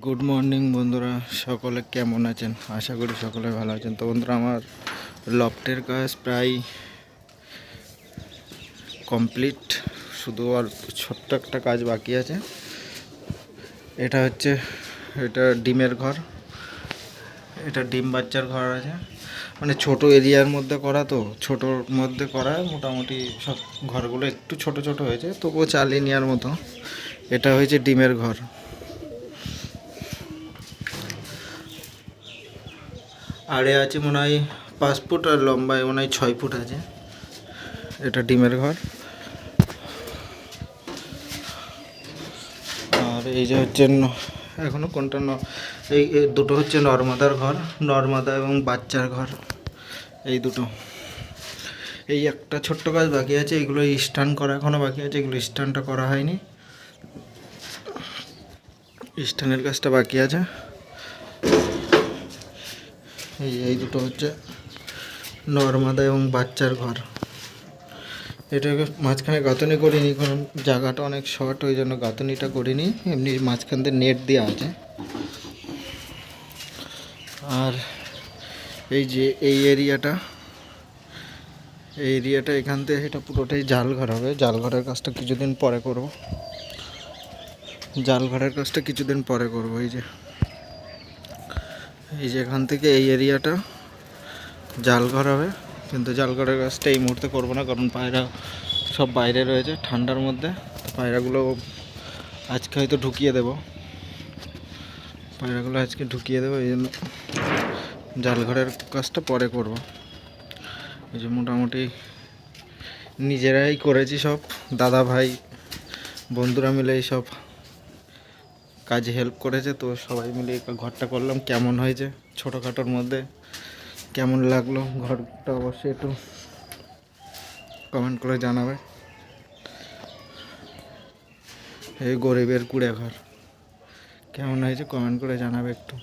Good morning বন্ধুরা, সকলে কেমন আছেন? আশা করি সকলে ভালো আছেন। তো বন্ধুরা, আমার লফটের কাজ প্রায় কমপ্লিট, শুধু আর ছোট্ট একটা কাজ বাকি আছে। এটা ডিমের ঘর, এটা ডিম বাচ্চার ঘর আছে। মানে ছোট এরিয়ার মধ্যে করা, তো ছোটোর মধ্যে করা, মোটামুটি সব ঘরগুলো একটু ছোট ছোট হয়েছে, তবুও চালিয়ে নেওয়ার মতো। এটা হয়েছে ডিমের ঘর। আড়ে আছে মনে হয় 5 ফুট, আর লম্বায় মনে হয় 6 ফুট আছে। এটা ডিমের ঘর। আর এই যে হচ্ছে এখনো কোনটা এই দুটো হচ্ছে নর্মাদার ঘর, নর্মাদা এবং বাচ্চার ঘর, এই দুটো। এই একটা ছোট্ট কাজ বাকি আছে, এগুলো স্ট্যান্ড করা এখনো বাকি আছে, এগুলো স্ট্যান্ডটা করা হয়নি, স্ট্যান্ডের কাজটা বাকি আছে। এই দুটো হচ্ছে নর্মাদা এবং বাচ্চার ঘর। এটাকে মাঝখানে গাঁথনি করিনি, কারণ জায়গাটা অনেক শর্ট, ওই জন্য গাঁথনিটা করিনি, এমনি মাঝখান দিয়ে নেট দেওয়া আছে। আর এই যে এই এরিয়াটা এখান থেকে এটা পুরোটাই জাল ঘর হবে। জাল ঘরের কাজটা কিছুদিন পরে করব। এই যে এখান থেকে এই এরিয়াটা জাল ঘর হবে, কিন্তু জাল ঘরের কাজটা এই মুহূর্তে করবো না, কারণ পায়রা সব বাইরে রয়েছে ঠান্ডার মধ্যে। তো পায়রাগুলো আজকে হয়তো ঢুকিয়ে দেবো, এই জন্য জাল ঘরের কাজটা পরে করব। এই যে মোটামুটি নিজেরাই করেছি সব, দাদা ভাই বন্ধুরা মিলে এই সব কাজে হেল্প করেছে। তো সবাই মিলে ঘরটা করলাম। কেমন হয়েছে ছোটোখাটোর মধ্যে, কেমন লাগলো ঘরটা, অবশ্যই একটু কমেন্ট করে জানাবে। এই গরিবের কুড়ে ঘর কেমন হয়েছে কমেন্ট করে জানাবে একটু।